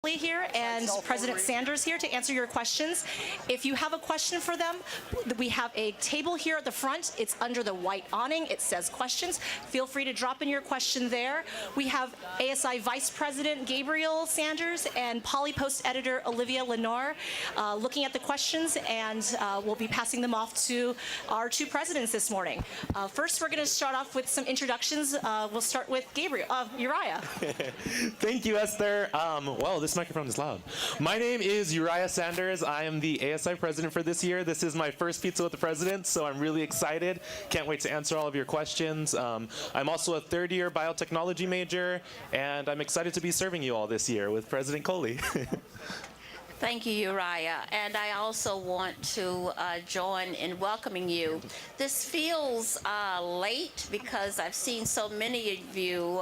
Coley here and President Sanders here to answer your questions. If you have a question for them, we have a table here at the front. It's under the white awning. It says questions. Feel free to drop in your question there. We have ASI Vice President Gabriel Sanders and Poly Post Editor Olivia Lenore looking at the questions, and we'll be passing them off to our two presidents this morning. First, we're going to start off with some introductions. We'll start with Uriah. Thank you, Esther. Well, this microphone is loud. My name is Uriah Sanders. I am the ASI president for this year. This is my first Pizza with the President, so I'm really excited. Can't wait to answer all of your questions. I'm also a third-year biotechnology major, and I'm excited to be serving you all this year with President Coley. Thank you, Uriah. And I also want to join in welcoming you. This feels late because I've seen so many of you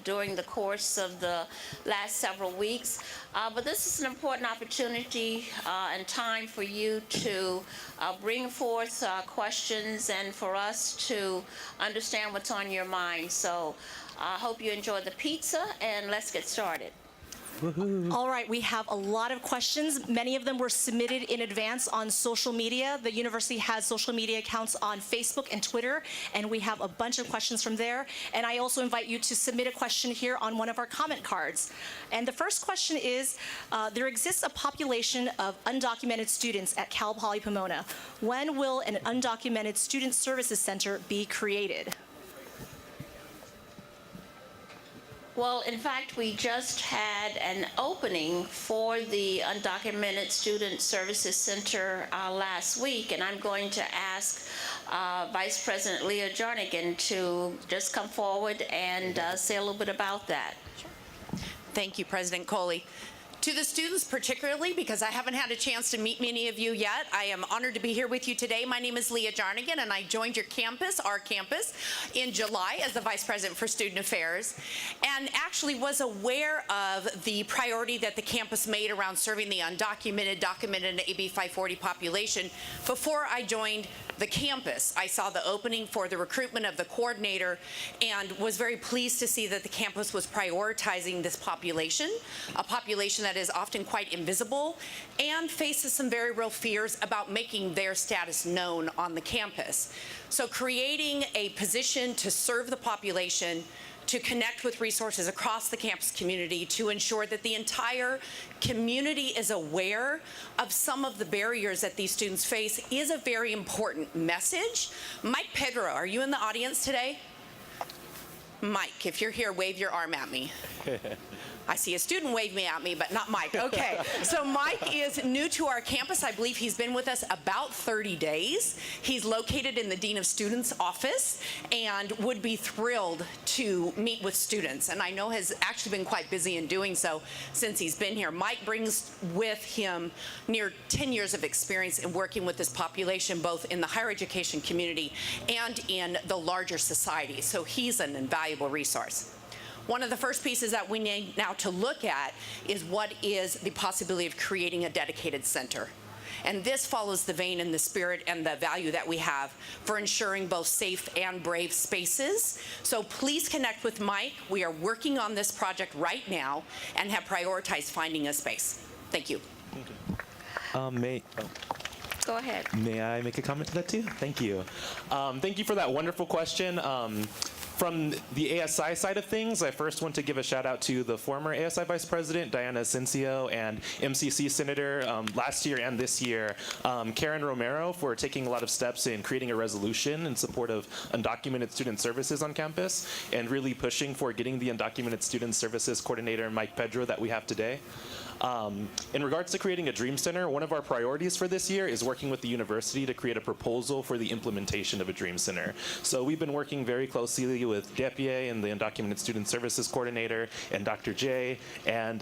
during the course of the last several weeks. But this is an important opportunity and time for you to bring forth questions and for us to understand what's on your mind. So I hope you enjoy the pizza, and let's get started. All right, we have a lot of questions. Many of them were submitted in advance on social media. The university has social media accounts on Facebook and Twitter, and we have a bunch of questions from there. And I also invite you to submit a question here on one of our comment cards. And the first question is, there exists a population of undocumented students at Cal Poly Pomona. When will an undocumented student services center be created? Well, in fact, we just had an opening for the Undocumented Student Services Center last week, and I'm going to ask Vice President Leah Jarnigan to just come forward and say a little bit about that. Thank you, President Coley. To the students particularly, because I haven't had a chance to meet many of you yet, I am honored to be here with you today. My name is Leah Jarnigan, and I joined your campus, our campus, in July as the Vice President for Student Affairs, and actually was aware of the priority that the campus made around serving the undocumented, documented, and AB 540 population before I joined the campus. I saw the opening for the recruitment of the coordinator and was very pleased to see that the campus was prioritizing this population, a population that is often quite invisible and faces some very real fears about making their status known on the campus. So creating a position to serve the population, to connect with resources across the campus community, to ensure that the entire community is aware of some of the barriers that these students face is a very important message. Mike Pedro, are you in the audience today? Mike, if you're here, wave your arm at me. I see a student wave me at me, but not Mike. Okay, so Mike is new to our campus. I believe he's been with us about 30 days. He's located in the Dean of Students office and would be thrilled to meet with students, and I know has actually been quite busy in doing so since he's been here. Mike brings with him near 10 years of experience in working with this population, both in the higher education community and in the larger society, so he's an invaluable resource. One of the first pieces that we need now to look at is what is the possibility of creating a dedicated center. And this follows the vein and the spirit and the value that we have for ensuring both safe and brave spaces. So please connect with Mike. We are working on this project right now and have prioritized finding a space. Thank you. Go ahead. May I make a comment to that too? Thank you. Thank you for that wonderful question. From the ASI side of things, I first want to give a shout out to the former ASI Vice President, Diana Asensio, and MCC Senator last year and this year, Karen Romero, for taking a lot of steps in creating a resolution in support of undocumented student services on campus and really pushing for getting the undocumented student services coordinator, Mike Pedro, that we have today. In regards to creating a Dream Center, one of our priorities for this year is working with the university to create a proposal for the implementation of a Dream Center. So we've been working very closely with Depie and the Undocumented Student Services Coordinator and Dr. J, and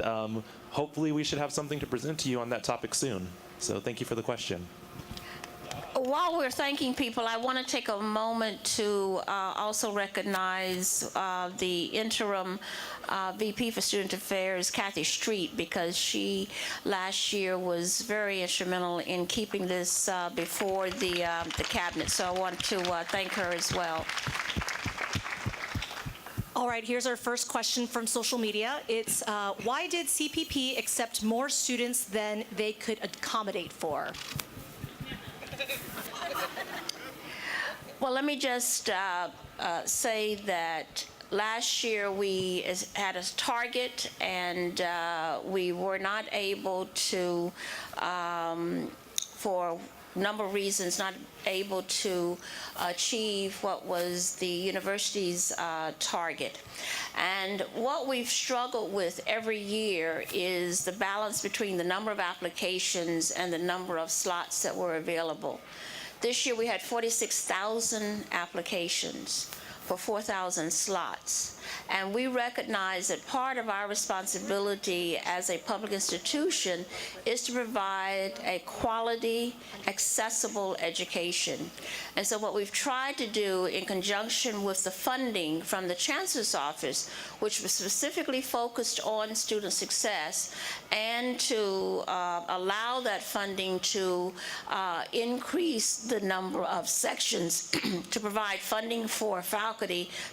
hopefully we should have something to present to you on that topic soon. So thank you for the question. While we're thanking people, I want to take a moment to also recognize the interim VP for Student Affairs, Kathy Street, because she last year was very instrumental in keeping this before the cabinet. So I want to thank her as well. All right, here's our first question from social media. It's why did CPP accept more students than they could accommodate for? Well, let me just say that last year we had a target, and we were not able to, for a number of reasons, not able to achieve what was the university's target. And what we've struggled with every year is the balance between the number of applications and the number of slots that were available. This year we had 46,000 applications for 4,000 slots. And we recognize that part of our responsibility as a public institution is to provide a quality, accessible education. And so what we've tried to do in conjunction with the funding from the Chancellor's Office, which was specifically focused on student success, and to allow that funding to increase the number of sections, to provide funding for faculty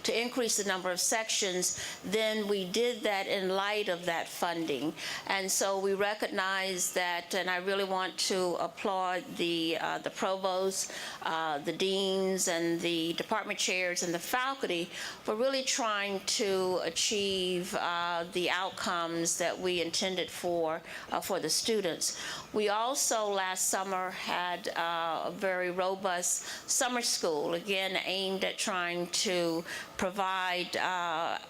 to increase the number of sections, then we did that in light of that funding. And so we recognize that, and I really want to applaud the provosts, the deans, and the department chairs and the faculty for really trying to achieve the outcomes that we intended for the students. We also last summer had a very robust summer school, again aimed at trying to provide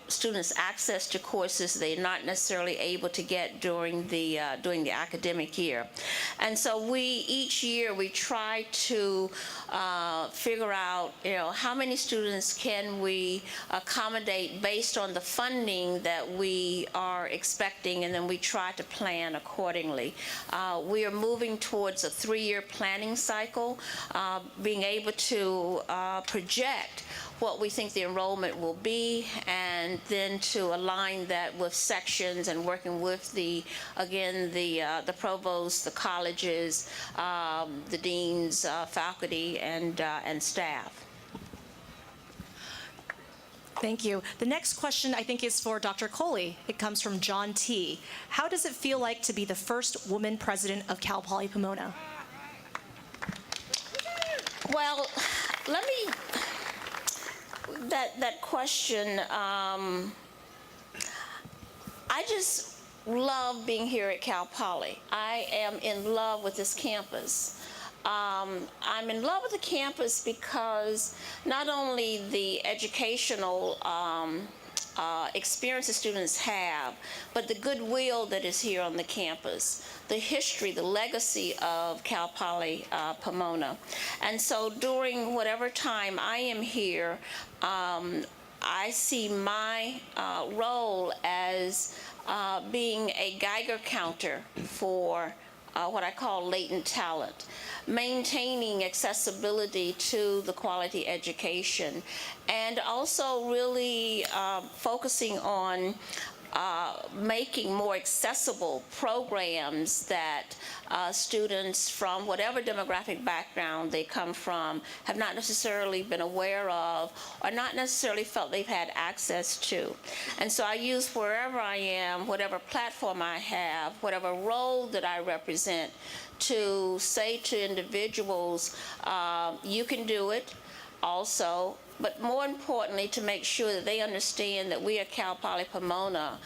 students access to courses they're not necessarily able to get during the academic year. And so each year we try to figure out, how many students can we accommodate based on the funding that we are expecting, and then we try to plan accordingly. We are moving towards a 3-year planning cycle, being able to project what we think the enrollment will be, and then to align that with sections and working with the provosts, the colleges, the deans, faculty, and staff. Thank you. The next question, I think, is for Dr. Coley. It comes from John T. How does it feel like to be the first woman president of Cal Poly Pomona? Well, let me, that question, I just love being here at Cal Poly. I am in love with this campus. I'm in love with the campus because not only the educational experience the students have, but the goodwill that is here on the campus, the history, the legacy of Cal Poly Pomona. And so during whatever time I am here, I see my role as being a Geiger counter for what I call latent talent, maintaining accessibility to the quality education, and also really focusing on making more accessible programs that students from whatever demographic background they come from have not necessarily been aware of, or not necessarily felt they've had access to. And so I use wherever I am, whatever platform I have, whatever role that I represent, to say to individuals, you can do it also, but more importantly, to make sure that they understand that we at Cal Poly Pomona,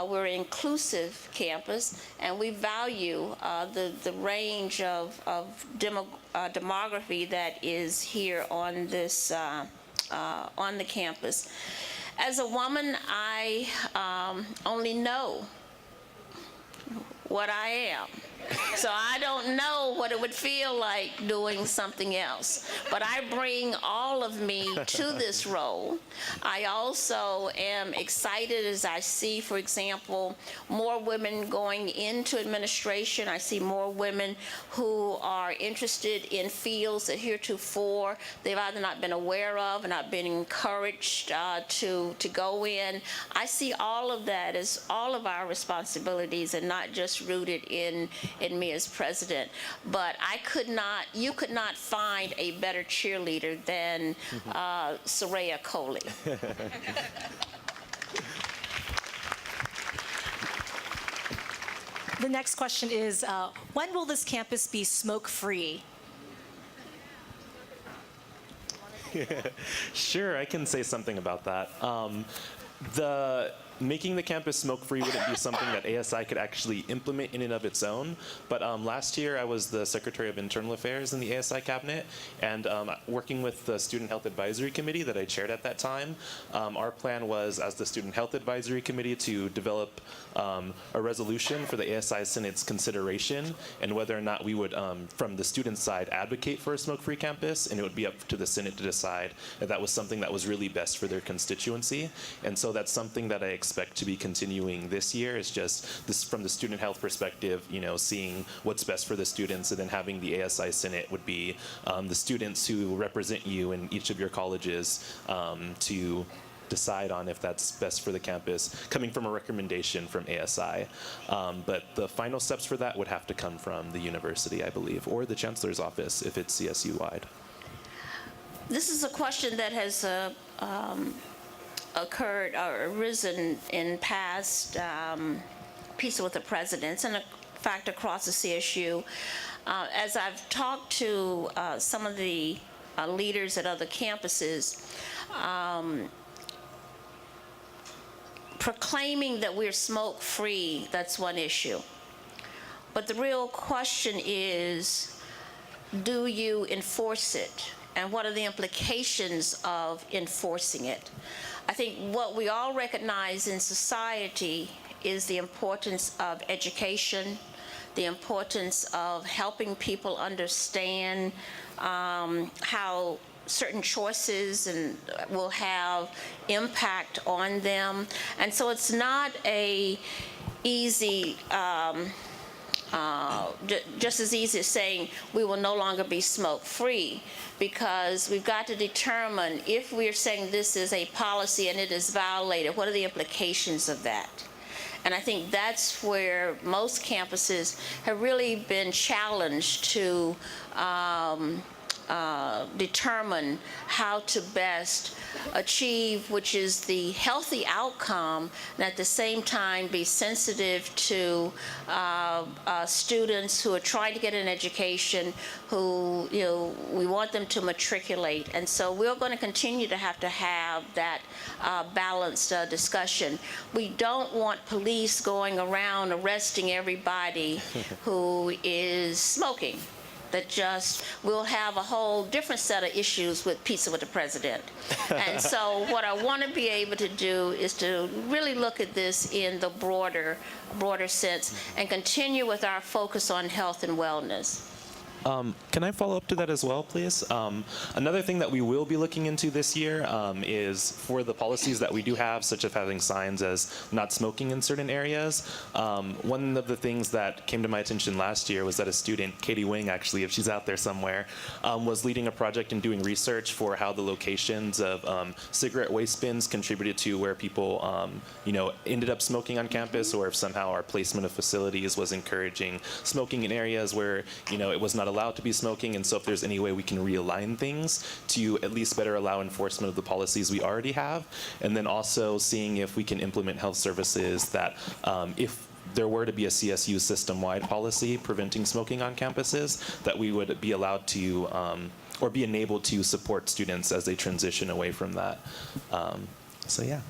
we're an inclusive campus, and we value the range of demography that is here on this on the campus. As a woman, I only know what I am. So I don't know what it would feel like doing something else. But I bring all of me to this role. I also am excited as I see, for example, more women going into administration. I see more women who are interested in fields that heretofore they've either not been aware of and not been encouraged to go in. I see all of that as all of our responsibilities, and not just rooted in me as president. But you could not find a better cheerleader than Soraya Coley. The next question is, when will this campus be smoke-free? Sure, I can say something about that. Making the campus smoke-free wouldn't be something that ASI could actually implement in and of its own. But last year, I was the Secretary of Internal Affairs in the ASI cabinet, and working with the Student Health Advisory Committee that I chaired at that time, our plan was, as the Student Health Advisory Committee, to develop a resolution for the ASI Senate's consideration, and whether or not we would, from the student side, advocate for a smoke-free campus, and it would be up to the Senate to decide if that was something that was really best for their constituency. And so that's something that I expect to be continuing this year. Is just this from the student health perspective, seeing what's best for the students, and then having the ASI Senate would be the students who represent you in each of your colleges to decide on if that's best for the campus, coming from a recommendation from ASI. But the final steps for that would have to come from the university, I believe, or the chancellor's office if it's CSU-wide. This is a question that has occurred or arisen in past Pizza with the Presidents, and in fact across the CSU. As I've talked to some of the leaders at other campuses, proclaiming that we're smoke-free, that's one issue. But the real question is, do you enforce it? And what are the implications of enforcing it? I think what we all recognize in society is the importance of education, the importance of helping people understand how certain choices will have impact on them. And so it's not a easy, just as easy as saying we will no longer be smoke-free, because we've got to determine if we're saying this is a policy and it is violated, what are the implications of that? And I think that's where most campuses have really been challenged to determine how to best achieve, which is the healthy outcome, and at the same time be sensitive to students who are trying to get an education, who we want them to matriculate. And so we're going to continue to have that balanced discussion. We don't want police going around arresting everybody who is smoking. That just, we'll have a whole different set of issues with Pizza with the President. And so what I want to be able to do is to really look at this in the broader sense and continue with our focus on health and wellness. Can I follow up to that as well, please? Another thing that we will be looking into this year is for the policies that we do have, such as having signs as not smoking in certain areas. One of the things that came to my attention last year was that a student, Katie Wing, actually, if she's out there somewhere, was leading a project and doing research for how the locations of cigarette waste bins contributed to where people, ended up smoking on campus, or if somehow our placement of facilities was encouraging smoking in areas where, it was not allowed to be smoking. And so if there's any way we can realign things to at least better allow enforcement of the policies we already have, and then also seeing if we can implement health services that if there were to be a CSU system-wide policy preventing smoking on campuses, that we would be allowed to or be enabled to support students as they transition away from that. So yeah.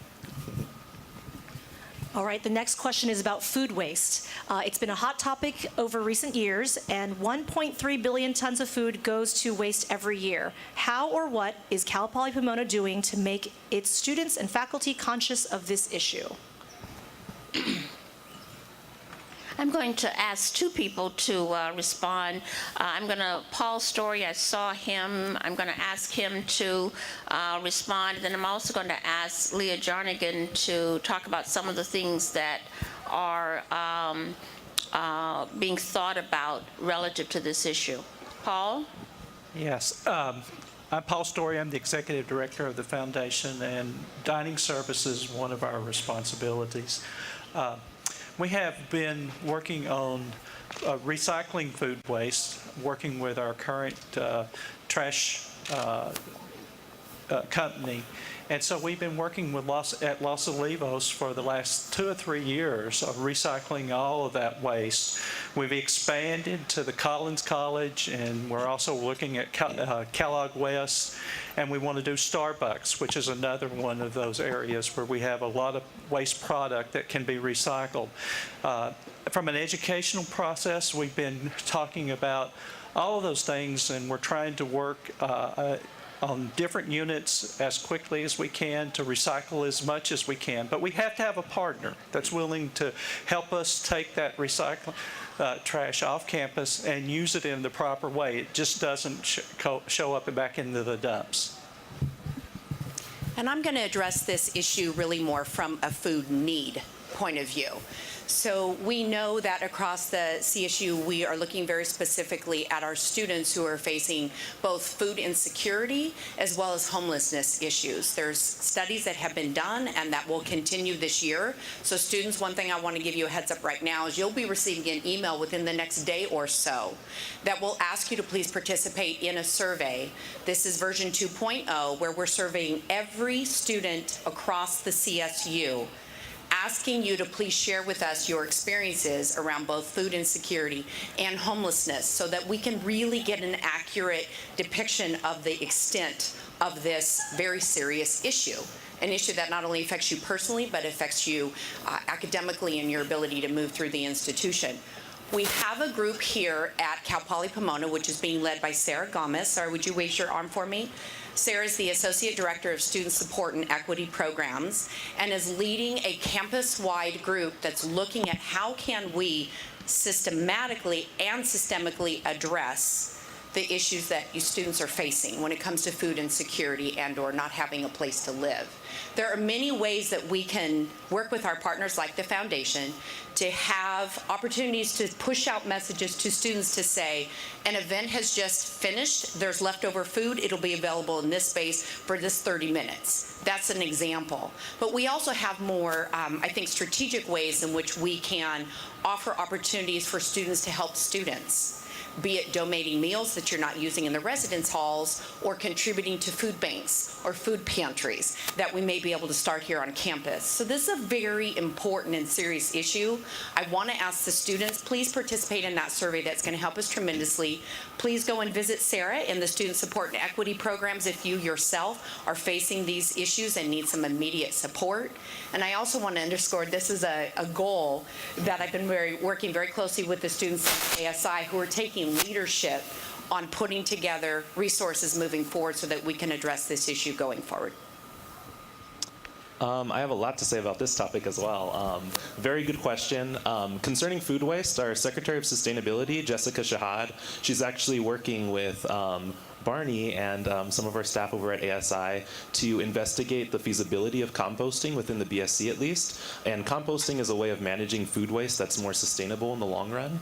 All right, the next question is about food waste. It's been a hot topic over recent years, and 1.3 billion tons of food goes to waste every year. How or what is Cal Poly Pomona doing to make its students and faculty conscious of this issue? I'm going to ask two people to respond. Paul Story, I saw him. I'm going to ask him to respond. Then I'm also going to ask Leah Jarnigan to talk about some of the things that are being thought about relative to this issue. Paul? Yes. I'm Paul Story. I'm the executive director of the foundation, and dining services is one of our responsibilities. We have been working on recycling food waste, working with our current trash company. And so we've been working with at Los Olivos for the last 2 or 3 years of recycling all of that waste. We've expanded to the Collins College, and we're also looking at Kellogg West, and we want to do Starbucks, which is another one of those areas where we have a lot of waste product that can be recycled. From an educational process, we've been talking about all of those things, and we're trying to work on different units as quickly as we can to recycle as much as we can. But we have to have a partner that's willing to help us take that trash off campus and use it in the proper way. It just doesn't show up and back into the dumps. And I'm going to address this issue really more from a food need point of view. So we know that across the CSU, we are looking very specifically at our students who are facing both food insecurity as well as homelessness issues. There's studies that have been done and that will continue this year. So students, one thing I want to give you a heads up right now is you'll be receiving an email within the next day or so that will ask you to please participate in a survey. This is version 2.0, where we're surveying every student across the CSU, asking you to please share with us your experiences around both food insecurity and homelessness so that we can really get an accurate depiction of the extent of this very serious issue. An issue that not only affects you personally, but affects you academically in your ability to move through the institution. We have a group here at Cal Poly Pomona, which is being led by Sarah Gomez. Sarah, would you wave your arm for me? Sarah is the Associate Director of Student Support and Equity Programs and is leading a campus-wide group that's looking at how can we systematically and systemically address the issues that you students are facing when it comes to food insecurity and or not having a place to live. There are many ways that we can work with our partners like the foundation to have opportunities to push out messages to students to say, an event has just finished, there's leftover food, it'll be available in this space for this 30 minutes. That's an example. But we also have more, I think, strategic ways in which we can offer opportunities for students to help students, be it donating meals that you're not using in the residence halls or contributing to food banks or food pantries that we may be able to start here on campus. So this is a very important and serious issue. I want to ask the students, please participate in that survey. That's going to help us tremendously. Please go and visit Sarah in the Student Support and Equity Programs if you yourself are facing these issues and need some immediate support. And I also want to underscore this is a goal that I've been working very closely with the students at ASI who are taking leadership on putting together resources moving forward so that we can address this issue going forward. I have a lot to say about this topic as well. Very good question. Concerning food waste, our Secretary of Sustainability, Jessica Shahad, she's actually working with Barney and some of our staff over at ASI to investigate the feasibility of composting within the BSC at least. And composting is a way of managing food waste that's more sustainable in the long run.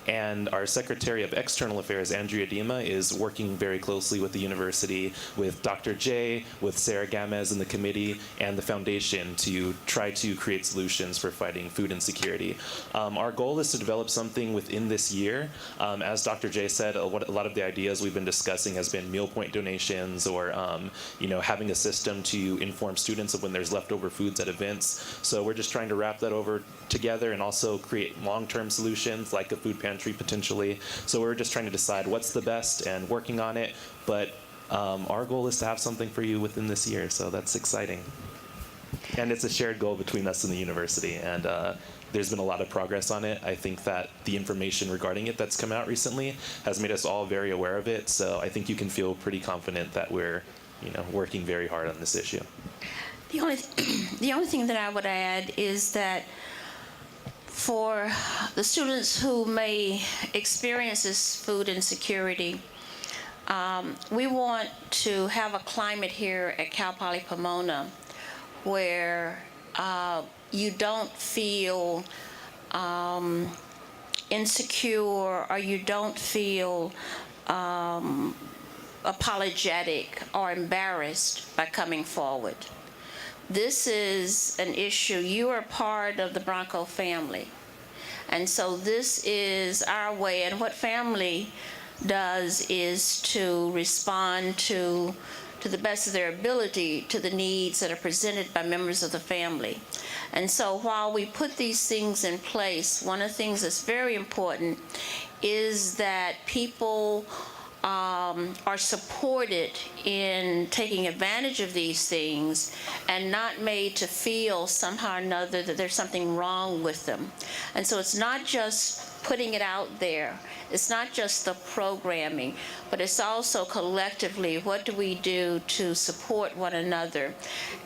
And our Secretary of External Affairs, Andrea Dima, is working very closely with the university, with Dr. J, with Sarah Gamez and the committee, and the foundation to try to create solutions for fighting food insecurity. Our goal is to develop something within this year. As Dr. J said, a lot of the ideas we've been discussing has been meal point donations or having a system to inform students of when there's leftover foods at events. So we're just trying to wrap that over together and also create long-term solutions like a food pantry potentially. So we're just trying to decide what's the best and working on it. But our goal is to have something for you within this year, so that's exciting. And it's a shared goal between us and the university, and there's been a lot of progress on it. I think that the information regarding it that's come out recently has made us all very aware of it, so I think you can feel pretty confident that we're working very hard on this issue. The only thing that I would add is that for the students who may experience this food insecurity, we want to have a climate here at Cal Poly Pomona where you don't feel insecure or you don't feel apologetic or embarrassed by coming forward. This is an issue. You are part of the Bronco family. And so this is our way. And what family does is to respond to to the best of their ability to the needs that are presented by members of the family. And so while we put these things in place, one of the things that's very important is that people are supported in taking advantage of these things and not made to feel somehow or another that there's something wrong with them. And so it's not just putting it out there. It's not just the programming, but it's also collectively, what do we do to support one another?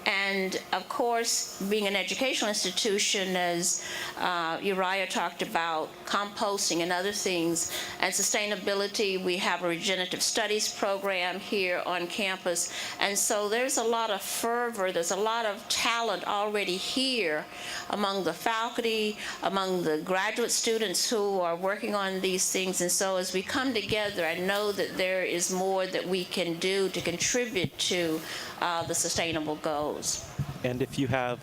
And of course, being an educational institution, as Uriah talked about, composting and other things, and sustainability, we have a regenerative studies program here on campus. And so there's a lot of fervor, there's a lot of talent already here among the faculty, among the graduate students who are working on these things. And so as we come together, I know that there is more that we can do to contribute to the sustainable goals. And if you have,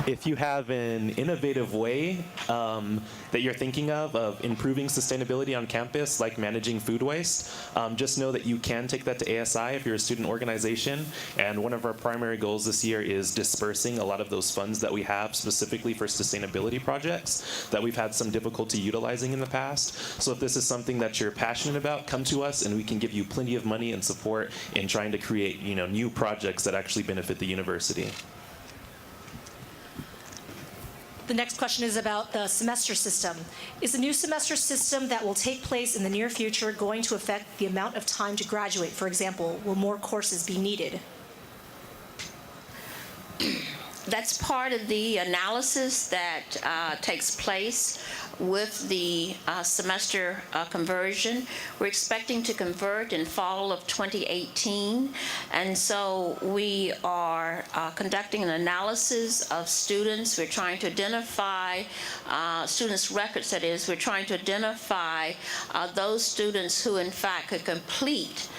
if you have an innovative way that you're thinking of improving sustainability on campus, like managing food waste, just know that you can take that to ASI if you're a student organization. And one of our primary goals this year is dispersing a lot of those funds that we have specifically for sustainability projects that we've had some difficulty utilizing in the past. So if this is something that you're passionate about, come to us and we can give you plenty of money and support in trying to create, new projects that actually benefit the university. The next question is about the semester system. Is the new semester system that will take place in the near future going to affect the amount of time to graduate? For example, will more courses be needed? That's part of the analysis that takes place with the semester conversion. We're expecting to convert in fall of 2018, and so we are conducting an analysis of students. We're trying to identify students' records, that is. We're trying to identify those students who in fact could complete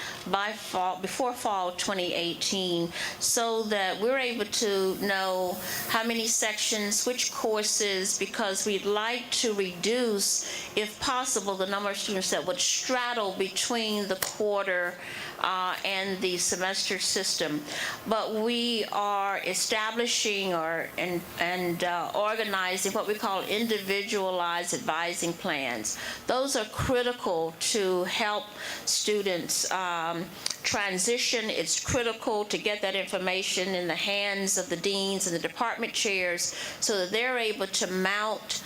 before fall 2018, so that we're able to know how many sections, which courses, because we'd like to reduce, if possible, the number of students that would straddle between the quarter and the semester system. But we are establishing and organizing what we call individualized advising plans. Those are critical to help students transition. It's critical to get that information in the hands of the deans and the department chairs so that they're able to mount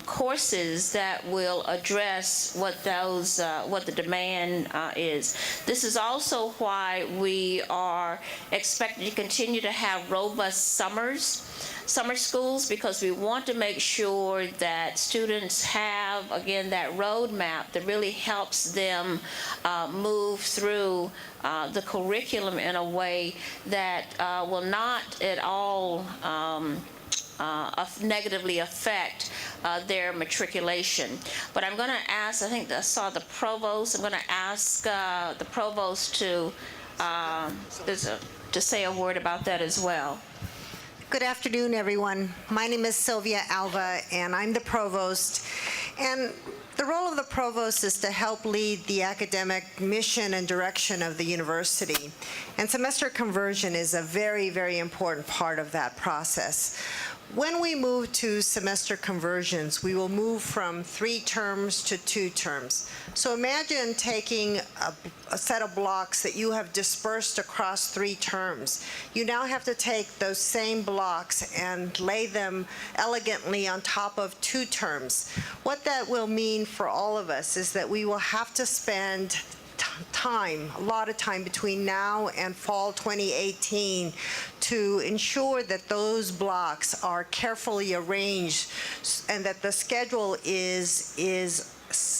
courses that will address what the demand is. This is also why we are expecting to continue to have robust summer schools, because we want to make sure that students have, again, that roadmap that really helps them move through the curriculum in a way that will not at all negatively affect their matriculation. But I'm going to ask, I think I saw the provost, I'm going to ask the provost to say a word about that as well. Good afternoon, everyone. My name is Sylvia Alva, and I'm the provost. And the role of the provost is to help lead the academic mission and direction of the university. And semester conversion is a very, very important part of that process. When we move to semester conversions, we will move from 3 terms to 2 terms. So imagine taking a set of blocks that you have dispersed across 3 terms. You now have to take those same blocks and lay them elegantly on top of 2 terms. What that will mean for all of us is that we will have to spend a lot of time between now and fall 2018 to ensure that those blocks are carefully arranged and that the schedule is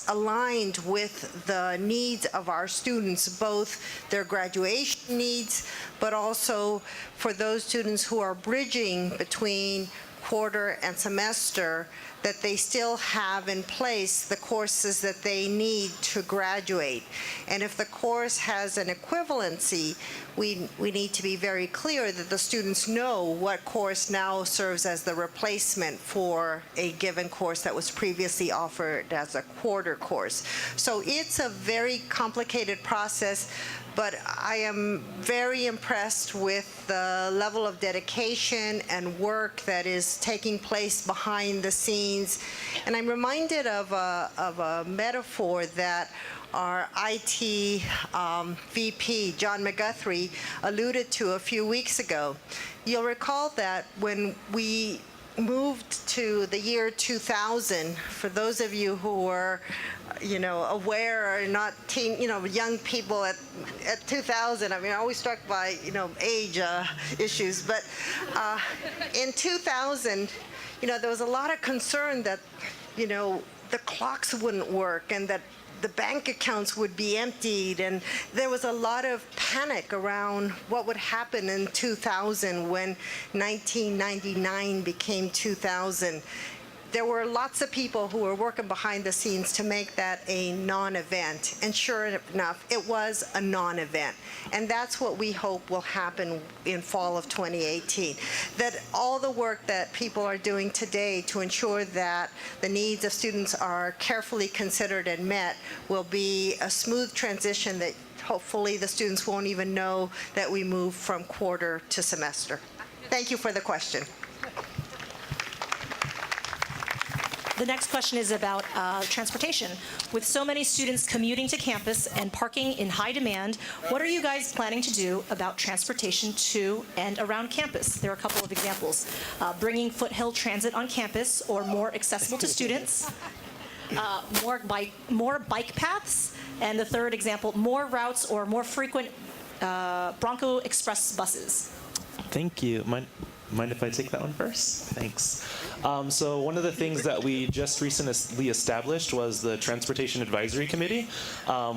aligned with the needs of our students, both their graduation needs, but also for those students who are bridging between quarter and semester, that they still have in place the courses that they need to graduate. And if the course has an equivalency, we need to be very clear that the students know what course now serves as the replacement for a given course that was previously offered as a quarter course. So it's a very complicated process, but I am very impressed with the level of dedication and work that is taking place behind the scenes. And I'm reminded of a metaphor that our IT VP, John McGuthrie, alluded to a few weeks ago. You'll recall that when we moved to the year 2000, for those of you who were, aware or not young people at 2000, I'm always struck by, age issues, but in 2000, there was a lot of concern that, the clocks wouldn't work and that the bank accounts would be emptied, and there was a lot of panic around what would happen in 2000 when 1999 became 2000. There were lots of people who were working behind the scenes to make that a non-event, and sure enough, it was a non-event. And that's what we hope will happen in fall of 2018. That all the work that people are doing today to ensure that the needs of students are carefully considered and met will be a smooth transition that hopefully the students won't even know that we move from quarter to semester. Thank you for the question. The next question is about transportation. With so many students commuting to campus and parking in high demand, what are you guys planning to do about transportation to and around campus? There are a couple of examples. Bringing Foothill Transit on campus or more accessible to students, more bike paths, and the third example, more routes or more frequent Bronco Express buses. Thank you. Mind if I take that one first? Thanks. So one of the things that we just recently established was the Transportation Advisory Committee.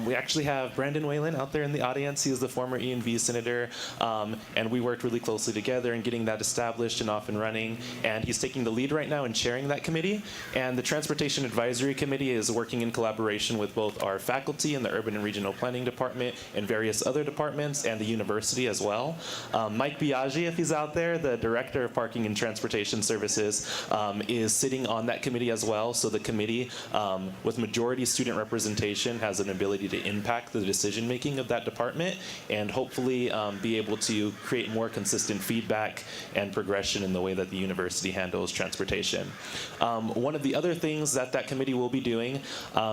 We actually have Brandon Whalen out there in the audience. He is the former E&V senator, and we worked really closely together in getting that established and off and running. And he's taking the lead right now in chairing that committee. And the Transportation Advisory Committee is working in collaboration with both our faculty in the Urban and Regional Planning Department and various other departments and the university as well. Mike Biaggi, if he's out there, the Director of Parking and Transportation Services, is sitting on that committee as well. So the committee, with majority student representation, has an ability to impact the decision making of that department and hopefully be able to create more consistent feedback and progression in the way that the university handles transportation. One of the other things that that committee will be doing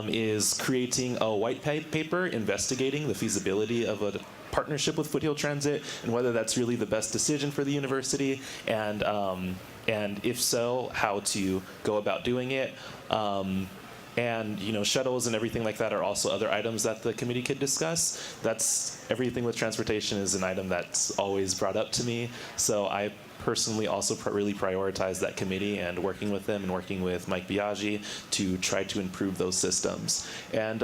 is creating a white paper investigating the feasibility of a partnership with Foothill Transit and whether that's really the best decision for the university, and if so, how to go about doing it. And shuttles and everything like that are also other items that the committee could discuss. That's everything with transportation is an item that's always brought up to me. So I personally also really prioritize that committee and working with them and working with Mike Biaggi to try to improve those systems. And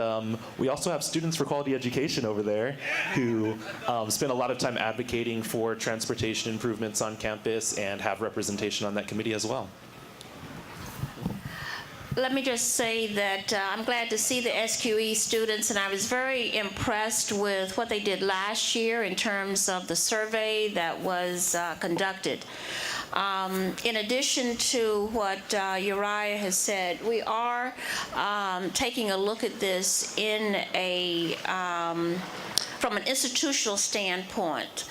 we also have Students for Quality Education over there who spend a lot of time advocating for transportation improvements on campus and have representation on that committee as well. Let me just say that I'm glad to see the SQE students, and I was very impressed with what they did last year in terms of the survey that was conducted. In addition to what Uriah has said, we are taking a look at this in from an institutional standpoint.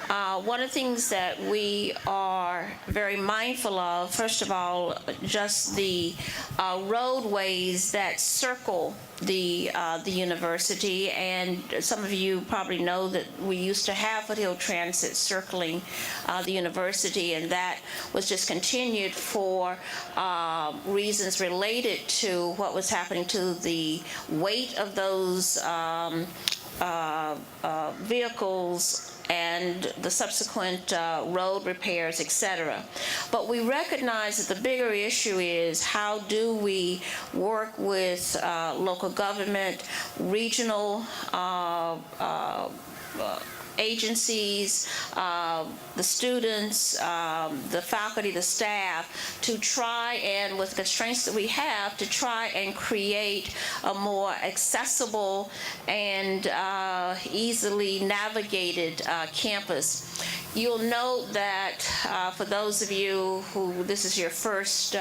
One of the things that we are very mindful of, first of all, just the roadways that circle the university, and some of you probably know that we used to have Foothill Transit circling the university, and that was just continued for reasons related to what was happening to the weight of those vehicles and the subsequent road repairs, et cetera. But we recognize that the bigger issue is how do we work with local government, regional agencies, the students, the faculty, the staff, to try and, with constraints that we have, to try and create a more accessible and easily navigated campus. You'll note that for those of you who this is your first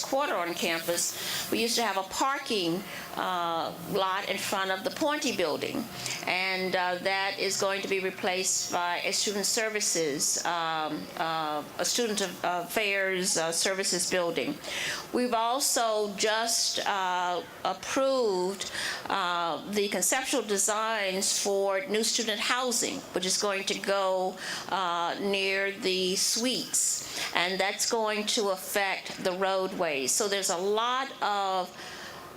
quarter on campus, we used to have a parking lot in front of the Pointy building, and that is going to be replaced by a student services, a student affairs services building. We've also just approved the conceptual designs for new student housing, which is going to go near the suites, and that's going to affect the roadways. So there's a lot of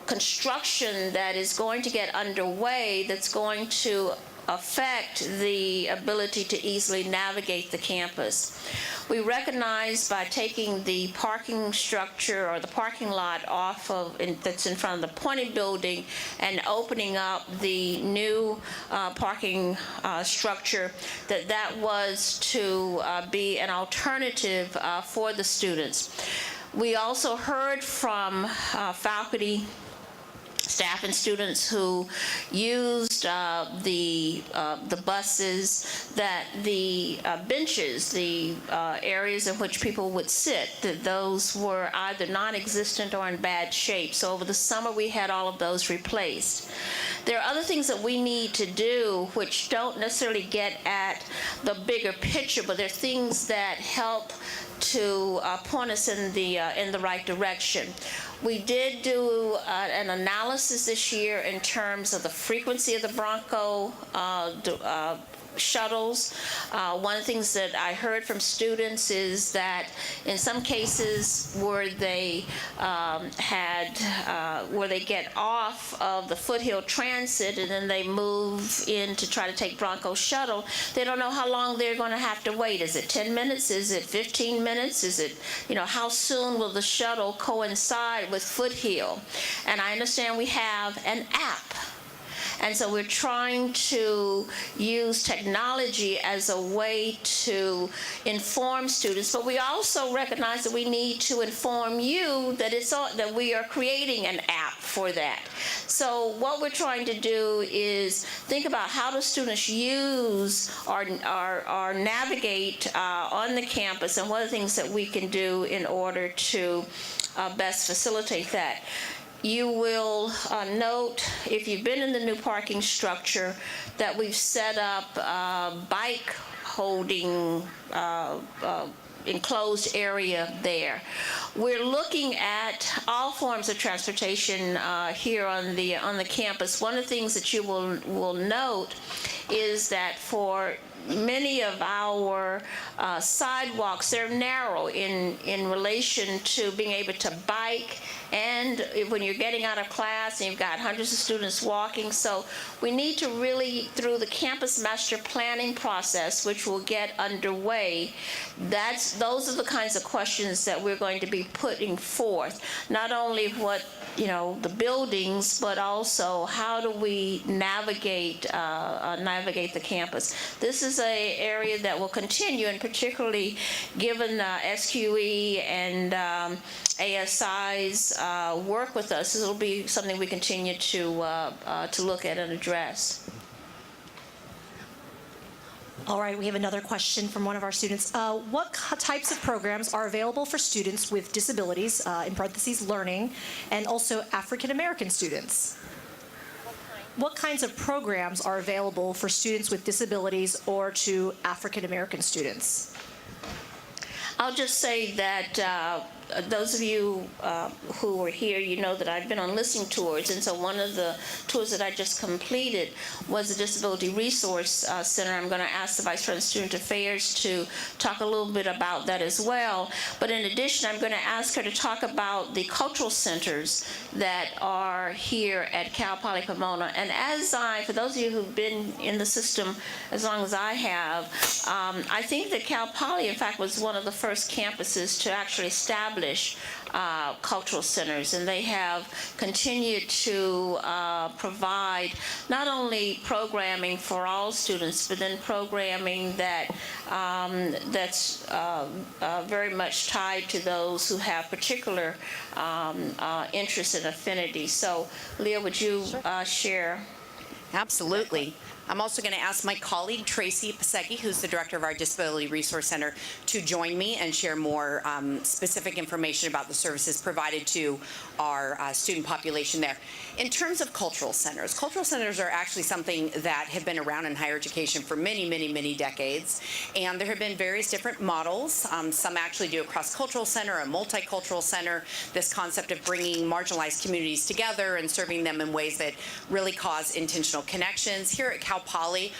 construction that is going to get underway that's going to affect the ability to easily navigate the campus. We recognize by taking the parking structure or the parking lot off of that's in front of the Pointy building and opening up the new parking structure, that was to be an alternative for the students. We also heard from faculty, staff, and students who used the buses, that the benches, the areas in which people would sit, that those were either non-existent or in bad shape. So over the summer, we had all of those replaced. There are other things that we need to do which don't necessarily get at the bigger picture, but they're things that help to point us in the right direction. We did do an analysis this year in terms of the frequency of the Bronco shuttles. One of the things that I heard from students is that in some cases where they where they get off of the Foothill Transit and then they move in to try to take Bronco shuttle, they don't know how long they're going to have to wait. Is it 10 minutes? Is it 15 minutes? Is it, how soon will the shuttle coincide with Foothill? And I understand we have an app. And so we're trying to use technology as a way to inform students, but we also recognize that we need to inform you that that we are creating an app for that. So what we're trying to do is think about how do students use or navigate on the campus, and what are the things that we can do in order to best facilitate that. You will note, if you've been in the new parking structure, that we've set up bike holding enclosed area there. We're looking at all forms of transportation here on the campus. One of the things that you will note is that for many of our sidewalks, they're narrow in relation to being able to bike, and when you're getting out of class and you've got hundreds of students walking. So we need to really, through the campus master planning process, which will get underway, those are the kinds of questions that we're going to be putting forth. Not only what, the buildings, but also how do we navigate the campus. This is an area that will continue, and particularly given SQE and ASI's work with us, this will be something we continue to look at and address. All right, we have another question from one of our students. What types of programs are available for students with disabilities, in parentheses, learning, and also African American students? What kinds of programs are available for students with disabilities or to African American students? I'll just say that those of you who are here, you know that I've been on listening tours, and so one of the tours that I just completed was the Disability Resource Center. I'm going to ask the Vice President of Student Affairs to talk a little bit about that as well. But in addition, I'm going to ask her to talk about the cultural centers that are here at Cal Poly Pomona. And for those of you who've been in the system as long as I have, I think that Cal Poly, in fact, was one of the first campuses to actually establish cultural centers, and they have continued to provide not only programming for all students, but then programming that's very much tied to those who have particular interests and affinities. So, Leah, would you share? Absolutely. I'm also going to ask my colleague, Tracy Pasecki, who's the director of our Disability Resource Center, to join me and share more specific information about the services provided to our student population there. In terms of cultural centers are actually something that have been around in higher education for many, many, many decades. And there have been various different models. Some actually do a cross-cultural center, a multicultural center, this concept of bringing marginalized communities together and serving them in ways that really cause intentional connections. Here at Cal Poly,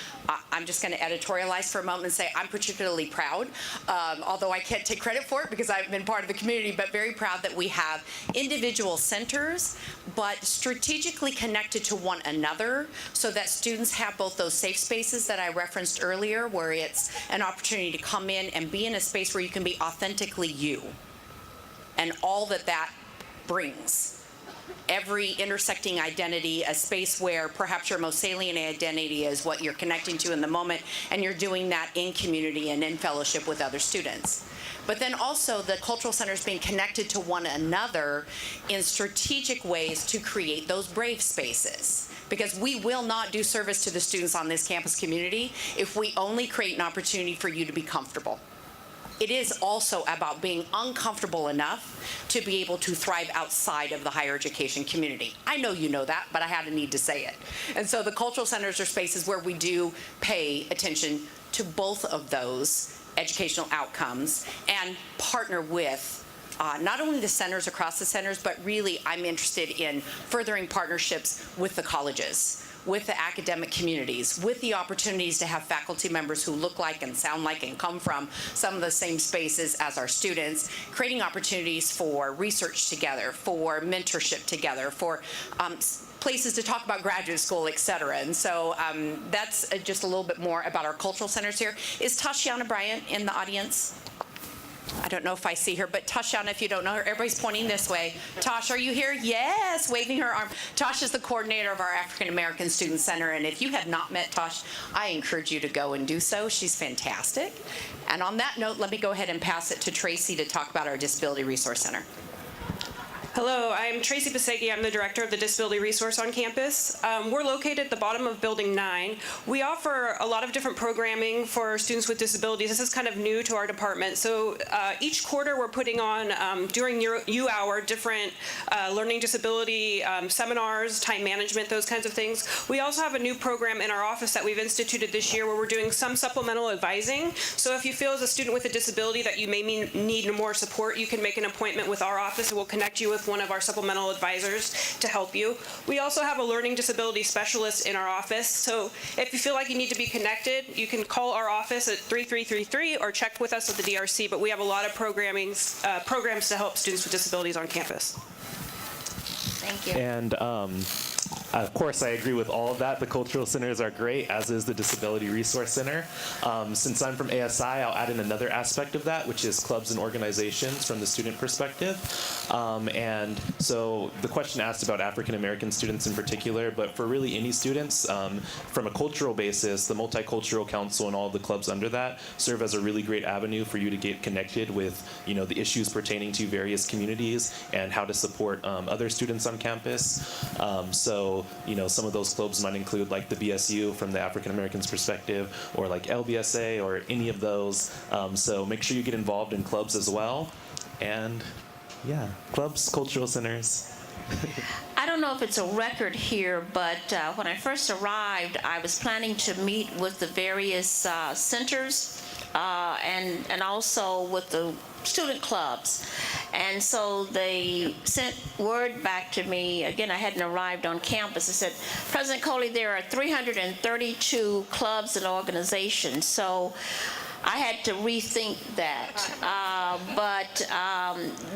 I'm just going to editorialize for a moment and say I'm particularly proud, although I can't take credit for it because I've been part of the community, but very proud that we have individual centers, but strategically connected to one another so that students have both those safe spaces that I referenced earlier, where it's an opportunity to come in and be in a space where you can be authentically you and all that that brings. Every intersecting identity, a space where perhaps your most salient identity is what you're connecting to in the moment, and you're doing that in community and in fellowship with other students. But then also the cultural centers being connected to one another in strategic ways to create those brave spaces. Because we will not do service to the students on this campus community if we only create an opportunity for you to be comfortable. It is also about being uncomfortable enough to be able to thrive outside of the higher education community. I know you know that, but I had a need to say it. And so the cultural centers are spaces where we do pay attention to both of those educational outcomes and partner with not only the centers across the centers, but really I'm interested in furthering partnerships with the colleges, with the academic communities, with the opportunities to have faculty members who look like and sound like and come from some of the same spaces as our students, creating opportunities for research together, for mentorship together, for places to talk about graduate school, et cetera. And so that's just a little bit more about our cultural centers here. Is Tashiana Bryant in the audience? I don't know if I see her, but Tashiana, if you don't know her, everybody's pointing this way. Tosh, are you here? Yes, waving her arm. Tosh is the coordinator of our African American Student Center, and if you have not met Tosh, I encourage you to go and do so. She's fantastic. And on that note, let me go ahead and pass it to Tracy to talk about our Disability Resource Center. Hello, I'm Tracy Pasecki. I'm the director of the Disability Resource on campus. We're located at the bottom of Building 9. We offer a lot of different programming for students with disabilities. This is kind of new to our department. So each quarter we're putting on, during U-Hour, different learning disability seminars, time management, those kinds of things. We also have a new program in our office that we've instituted this year where we're doing some supplemental advising. So if you feel as a student with a disability that you may need more support, you can make an appointment with our office and we'll connect you with one of our supplemental advisors to help you. We also have a learning disability specialist in our office. So if you feel like you need to be connected, you can call our office at 3333 or check with us at the DRC, but we have a lot of programs to help students with disabilities on campus. Thank you. And of course, I agree with all of that. The cultural centers are great, as is the Disability Resource Center. Since I'm from ASI, I'll add in another aspect of that, which is clubs and organizations from the student perspective. And so the question asked about African American students in particular, but for really any students, from a cultural basis, the Multicultural Council and all of the clubs under that serve as a really great avenue for you to get connected with, the issues pertaining to various communities and how to support other students on campus. So, some of those clubs might include like the BSU from the African Americans perspective, or like LBSA, or any of those. So make sure you get involved in clubs as well. And yeah, clubs, cultural centers. I don't know if it's a record here, but when I first arrived, I was planning to meet with the various centers and also with the student clubs. And so they sent word back to me. Again, I hadn't arrived on campus. They said, President Coley, there are 332 clubs and organizations. So I had to rethink that. But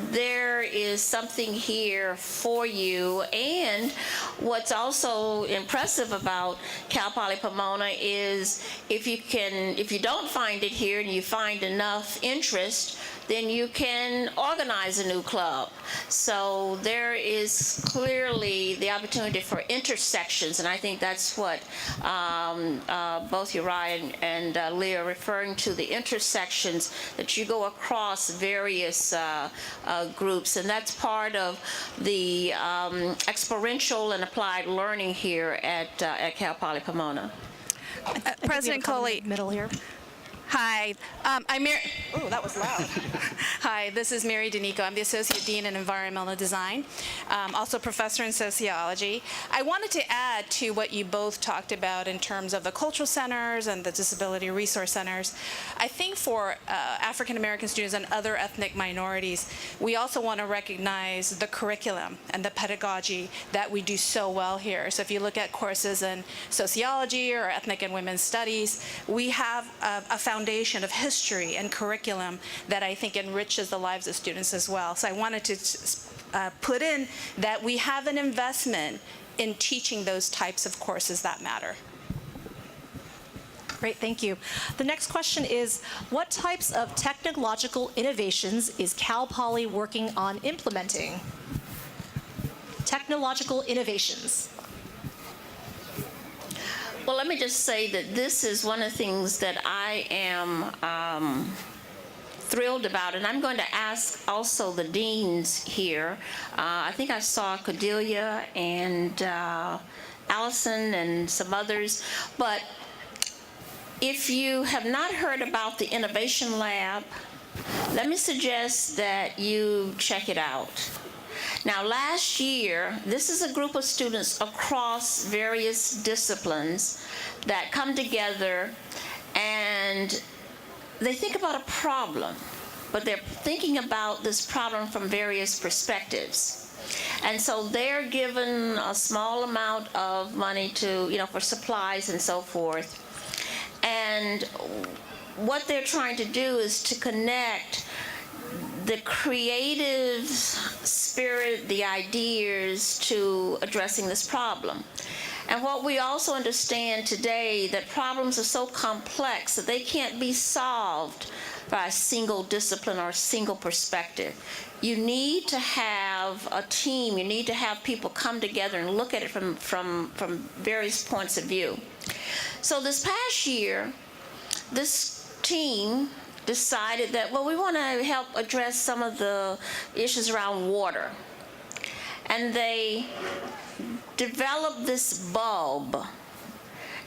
there is something here for you. And what's also impressive about Cal Poly Pomona is if you don't find it here and you find enough interest, then you can organize a new club. So there is clearly the opportunity for intersections, and I think that's what both Uriah and Leah are referring to, the intersections that you go across various groups, and that's part of the experiential and applied learning here at Cal Poly Pomona. President Coley. Middle here. Hi. I'm Mary. Oh, that was loud. Hi, this is Mary D'Anico. I'm the Associate Dean in Environmental Design, also professor in sociology. I wanted to add to what you both talked about in terms of the cultural centers and the disability resource centers. I think for African American students and other ethnic minorities, we also want to recognize the curriculum and the pedagogy that we do so well here. So if you look at courses in sociology or ethnic and women's studies, we have a foundation of history and curriculum that I think enriches the lives of students as well. So I wanted to put in that we have an investment in teaching those types of courses that matter. Great, thank you. The next question is, what types of technological innovations is Cal Poly working on implementing? Technological innovations. Well, let me just say that this is one of the things that I am thrilled about, and I'm going to ask also the deans here. I think I saw Cordelia and Allison and some others, but if you have not heard about the Innovation Lab, let me suggest that you check it out. Now, last year, this is a group of students across various disciplines that come together and they think about a problem, but they're thinking about this problem from various perspectives. And so they're given a small amount of money to, for supplies and so forth. And what they're trying to do is to connect the creative spirit, the ideas to addressing this problem. And what we also understand today, that problems are so complex that they can't be solved by a single discipline or a single perspective. You need to have a team, you need to have people come together and look at it from various points of view. So this past year, this team decided that, well, we want to help address some of the issues around water. And they developed this bulb.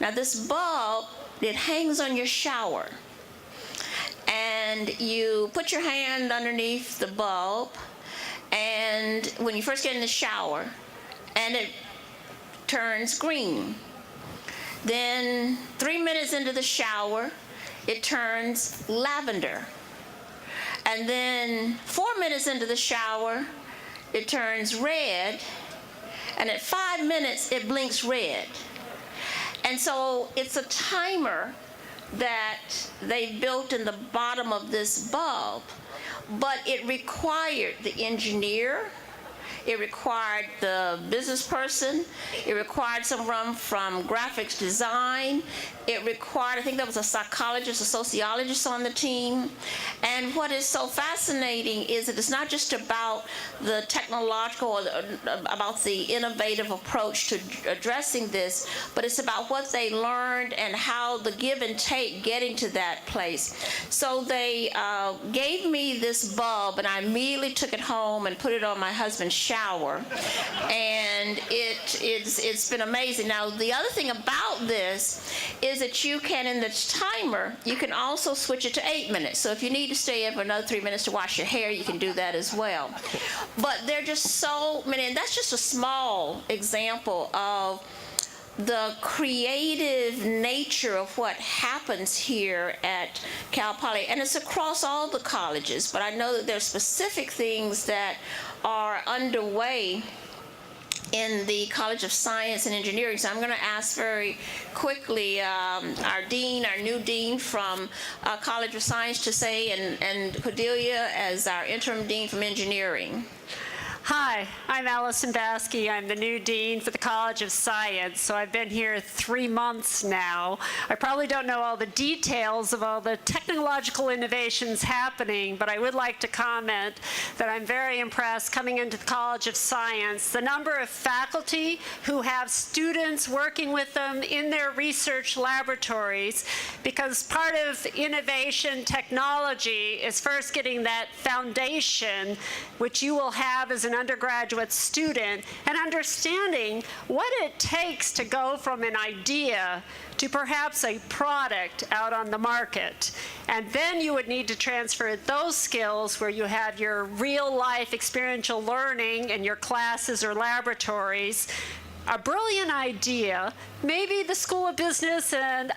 Now, this bulb, it hangs on your shower. And you put your hand underneath the bulb, and when you first get in the shower, and it turns green. Then 3 minutes into the shower, it turns lavender. And then 4 minutes into the shower, it turns red. And at 5 minutes, it blinks red. And so it's a timer that they built in the bottom of this bulb. But it required the engineer, it required the business person, it required someone from graphics design, it required, I think there was a psychologist, a sociologist on the team. And what is so fascinating is that it's not just about the technological, or about the innovative approach to addressing this, but it's about what they learned and how the give and take getting to that place. So they gave me this bulb, and I immediately took it home and put it on my husband's shower. And it's been amazing. Now, the other thing about this is that you can, in the timer, you can also switch it to 8 minutes. So if you need to stay in for another 3 minutes to wash your hair, you can do that as well. But there are just so many, and that's just a small example of the creative nature of what happens here at Cal Poly. And it's across all the colleges, but I know that there are specific things that are underway in the College of Science and Engineering. So I'm going to ask very quickly our new dean from College of Science to say, and Cordelia as our interim dean from engineering. Hi, I'm Allison Baskey. I'm the new dean for the College of Science. So I've been here 3 months now. I probably don't know all the details of all the technological innovations happening, but I would like to comment that I'm very impressed coming into the College of Science. The number of faculty who have students working with them in their research laboratories, because part of innovation technology is first getting that foundation, which you will have as an undergraduate student and understanding what it takes to go from an idea to perhaps a product out on the market. And then you would need to transfer those skills where you have your real life experiential learning in your classes or laboratories. A brilliant idea, maybe the School of Business and,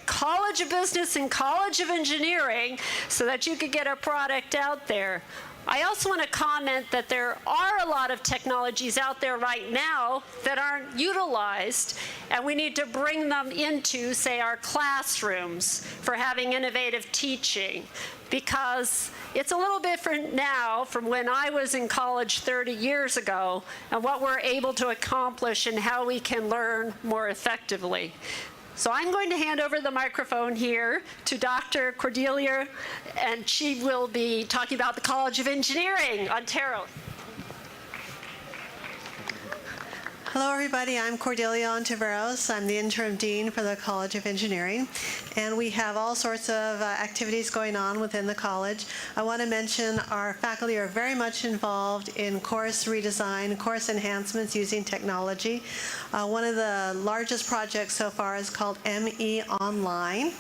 College of Business and College of Engineering, so that you could get a product out there. I also want to comment that there are a lot of technologies out there right now that aren't utilized, and we need to bring them into, say, our classrooms for having innovative teaching, because it's a little different now from when I was in college 30 years ago and what we're able to accomplish and how we can learn more effectively. So I'm going to hand over the microphone here to Dr. Cordelia, and she will be talking about the College of Engineering, Ontario. Hello, everybody. I'm Cordelia Ontiveros. I'm the interim dean for the College of Engineering, and we have all sorts of activities going on within the college. I want to mention our faculty are very much involved in course redesign, course enhancements using technology. One of the largest projects so far is called ME Online.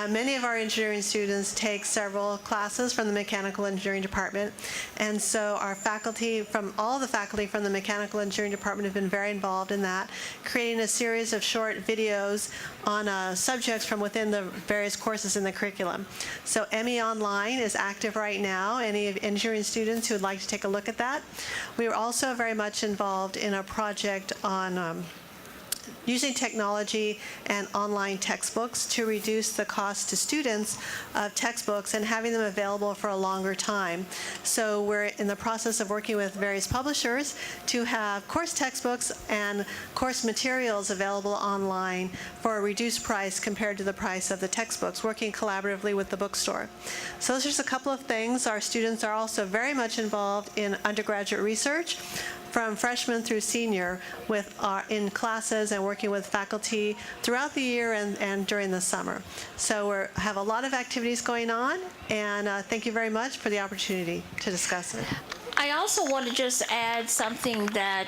Many of our engineering students take several classes from the mechanical engineering department, and so our faculty, all the faculty from the mechanical engineering department have been very involved in that, creating a series of short videos on subjects from within the various courses in the curriculum. So ME Online is active right now. Any engineering students who would like to take a look at that. We are also very much involved in a project on using technology and online textbooks to reduce the cost to students of textbooks and having them available for a longer time. So we're in the process of working with various publishers to have course textbooks and course materials available online for a reduced price compared to the price of the textbooks, working collaboratively with the bookstore. So those are just a couple of things. Our students are also very much involved in undergraduate research, from freshman through senior, in classes and working with faculty throughout the year and during the summer. So we have a lot of activities going on, and thank you very much for the opportunity to discuss it. I also want to just add something that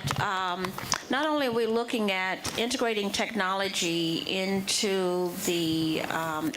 not only are we looking at integrating technology into the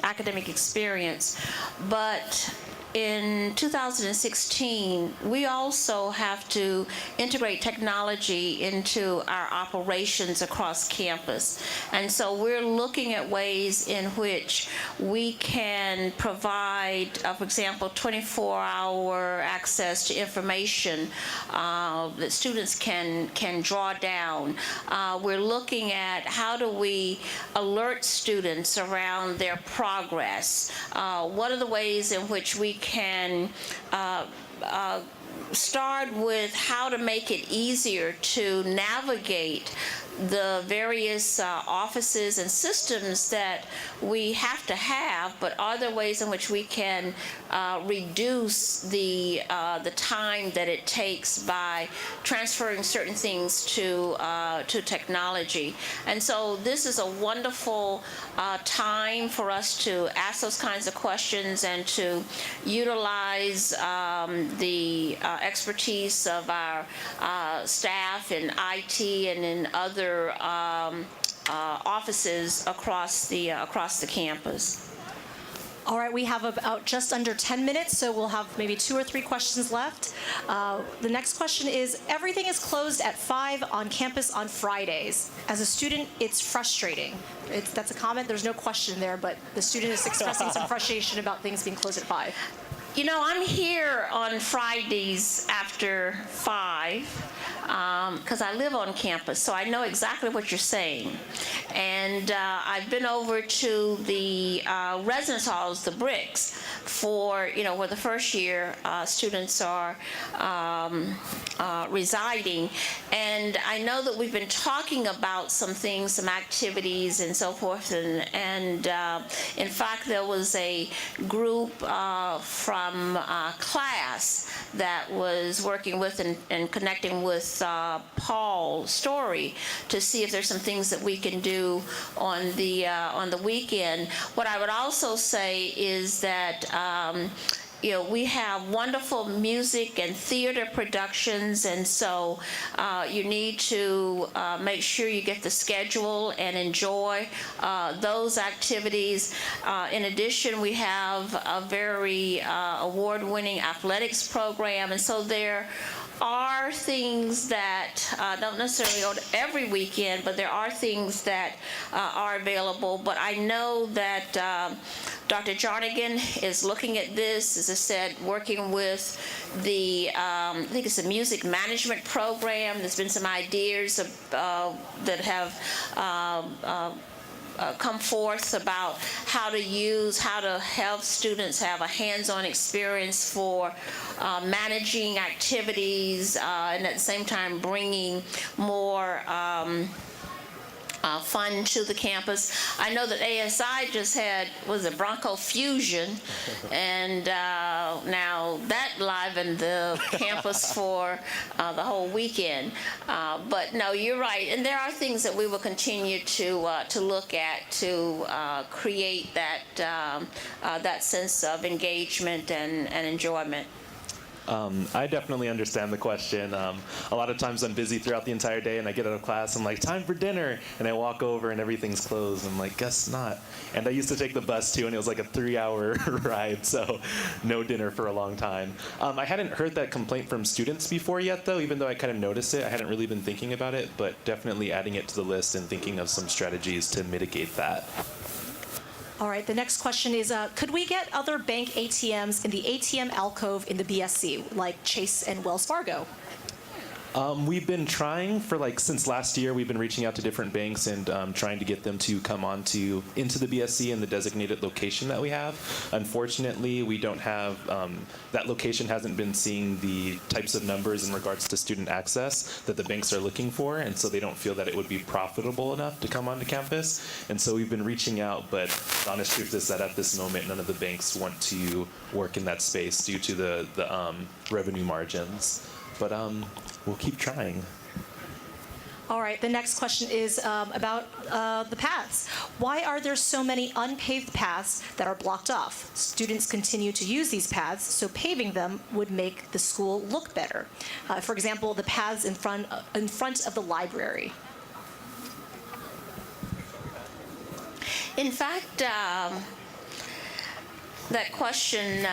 academic experience, but in 2016, we also have to integrate technology into our operations across campus. And so we're looking at ways in which we can provide, for example, 24-hour access to information that students can draw down. We're looking at how do we alert students around their progress. What are the ways in which we can start with how to make it easier to navigate the various offices and systems that we have to have, but are there ways in which we can reduce the time that it takes by transferring certain things to technology? And so this is a wonderful time for us to ask those kinds of questions and to utilize the expertise of our staff in IT and in other offices across the campus. All right, we have about just under 10 minutes, so we'll have maybe 2 or 3 questions left. The next question is, everything is closed at 5 on campus on Fridays. As a student, it's frustrating. That's a comment, there's no question there, but the student is expressing some frustration about things being closed at 5. You know, I'm here on Fridays after 5 because I live on campus, so I know exactly what you're saying. And I've been over to the residence halls, the bricks, for, where the first year students are residing. And I know that we've been talking about some things, some activities and so forth. And in fact, there was a group from class that was working with and connecting with Paul Story to see if there's some things that we can do on the weekend. What I would also say is that we have wonderful music and theater productions, and so you need to make sure you get the schedule and enjoy those activities. In addition, we have a very award-winning athletics program, and so there are things that don't necessarily go to every weekend, but there are things that are available. But I know that Dr. Jarnigan is looking at this, as I said, working with the, I think it's a music management program. There's been some ideas that have come forth about how to help students have a hands-on experience for managing activities and at the same time bringing more fun to the campus. I know that ASI just had, Bronco Fusion, and now that livened the campus for the whole weekend. But no, you're right, and there are things that we will continue to look at to create that sense of engagement and enjoyment. I definitely understand the question. A lot of times I'm busy throughout the entire day and I get out of class, I'm like, time for dinner. And I walk over and everything's closed. I'm like, guess not. And I used to take the bus too, and it was like a 3-hour ride, so no dinner for a long time. I hadn't heard that complaint from students before yet, though, even though I kind of noticed it. I hadn't really been thinking about it, but definitely adding it to the list and thinking of some strategies to mitigate that. All right, the next question is, could we get other bank ATMs in the ATM alcove in the BSC, like Chase and Wells Fargo? We've been trying since last year, we've been reaching out to different banks and trying to get them to come into the BSC in the designated location that we have. Unfortunately, we don't have, that location hasn't been seeing the types of numbers in regards to student access that the banks are looking for, and so they don't feel that it would be profitable enough to come onto campus. And so we've been reaching out, but the honest truth is that at this moment, none of the banks want to work in that space due to the revenue margins. But we'll keep trying. All right, the next question is about the paths. Why are there so many unpaved paths that are blocked off? Students continue to use these paths, so paving them would make the school look better. For example, the paths in front of the library. In fact, that question,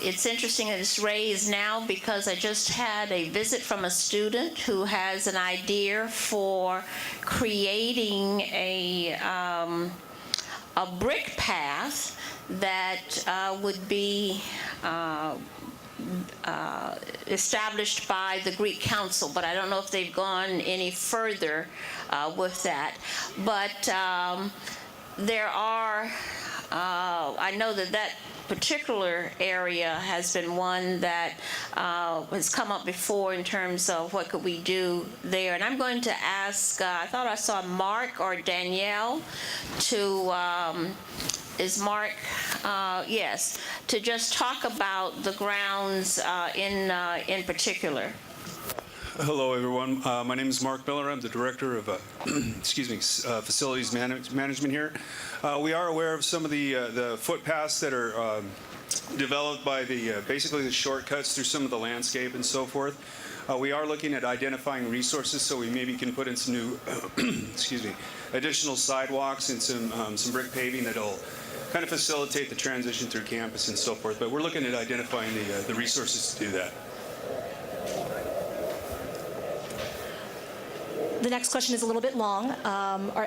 it's interesting that it's raised now because I just had a visit from a student who has an idea for creating a brick path that would be established by the Greek Council, but I don't know if they've gone any further with that. But there are, I know that particular area has been one that has come up before in terms of what could we do there. And I'm going to ask, I thought I saw Mark or Danielle to, is Mark, yes, to just talk about the grounds in particular. Hello, everyone. My name is Mark Miller. I'm the director of facilities management here. We are aware of some of the footpaths that are developed by basically the shortcuts through some of the landscape and so forth. We are looking at identifying resources, so we maybe can put in some new, additional sidewalks and some brick paving that'll kind of facilitate the transition through campus and so forth. But we're looking at identifying the resources to do that. The next question is a little bit long.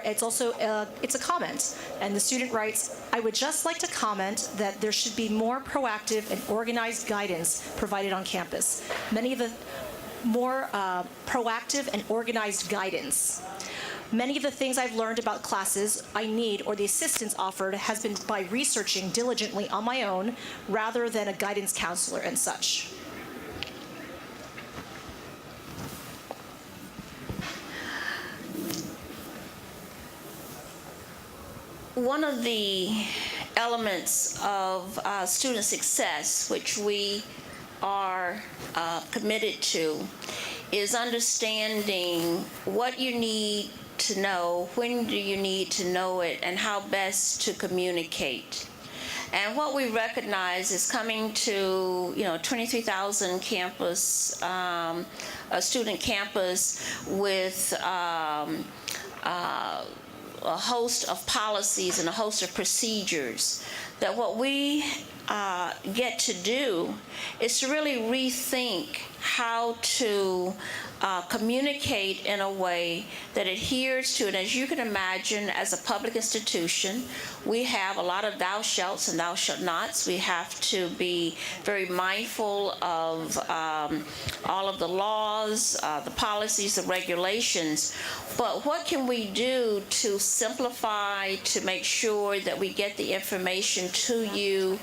It's also it's a comment, and the student writes, "I would just like to comment that there should be more proactive and organized guidance provided on campus. Many of the more proactive and organized guidance. Many of the things I've learned about classes I need or the assistance offered has been by researching diligently on my own rather than a guidance counselor and such." One of the elements of student success, which we are committed to, is understanding what you need to know, when do you need to know it, and how best to communicate. And what we recognize is coming to, 23,000 campus, a student campus with a host of policies and a host of procedures, that what we get to do is to really rethink how to communicate in a way that adheres to it. As you can imagine, as a public institution, we have a lot of thou shalts and thou shalt nots. We have to be very mindful of all of the laws, the policies, the regulations. But what can we do to simplify, to make sure that we get the information to you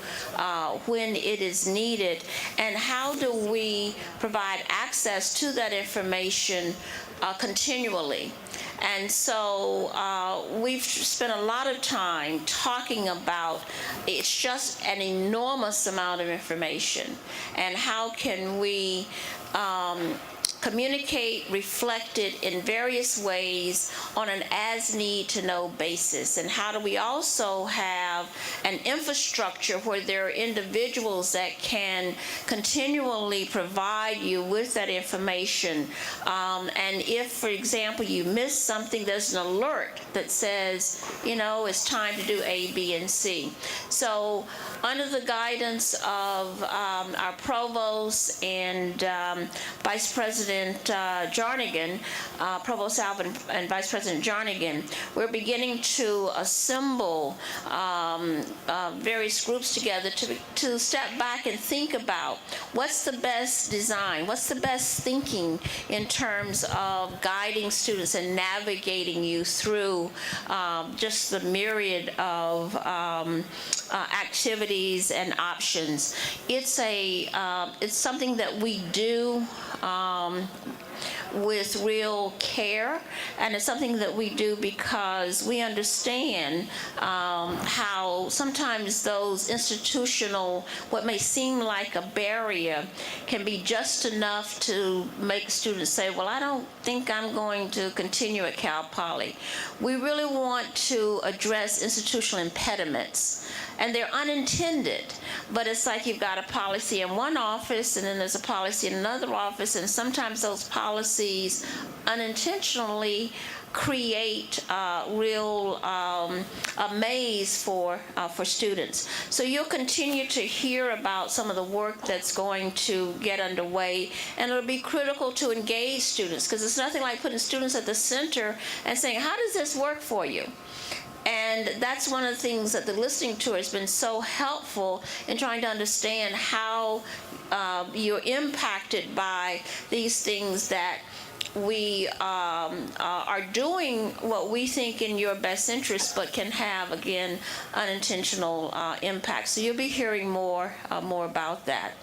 when it is needed? And how do we provide access to that information continually? And so we've spent a lot of time talking about, it's just an enormous amount of information, and how can we communicate, reflect it in various ways on an as-need-to-know basis. And how do we also have an infrastructure where there are individuals that can continually provide you with that information. And if, for example, you miss something, there's an alert that says, it's time to do A, B, and C. So under the guidance of our provost and Vice President Jarnigan, Provost Alvin and Vice President Jarnigan, we're beginning to assemble various groups together to step back and think about what's the best design, what's the best thinking in terms of guiding students and navigating you through just the myriad of activities and options. It's something that we do with real care, and it's something that we do because we understand how sometimes those institutional, what may seem like a barrier, can be just enough to make students say, well, I don't think I'm going to continue at Cal Poly. We really want to address institutional impediments. And they're unintended, but it's like you've got a policy in one office, and then there's a policy in another office, and sometimes those policies unintentionally create real a maze for students. So you'll continue to hear about some of the work that's going to get underway, and it'll be critical to engage students, because it's nothing like putting students at the center and saying, how does this work for you? And that's one of the things that the listening tour has been so helpful in trying to understand how you're impacted by these things that we are doing what we think in your best interest, but can have, again, unintentional impacts. So you'll be hearing more about that.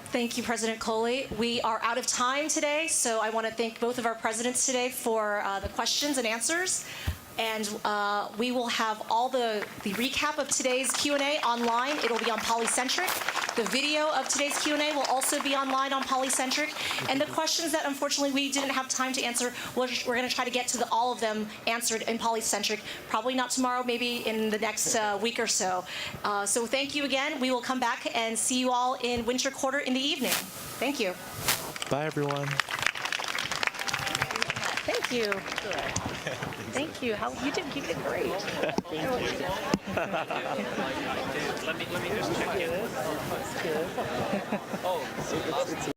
Thank you, President Coley. We are out of time today, so I want to thank both of our presidents today for the questions and answers. And we will have all the recap of today's Q&A online. It'll be on Polycentric. The video of today's Q&A will also be online on Polycentric. And the questions that unfortunately we didn't have time to answer, we're going to try to get to all of them answered in Polycentric. Probably not tomorrow, maybe in the next week or so. So thank you again. We will come back and see you all in winter quarter in the evening. Thank you. Bye, everyone. Thank you. Thank you. You did great. Let me just check in.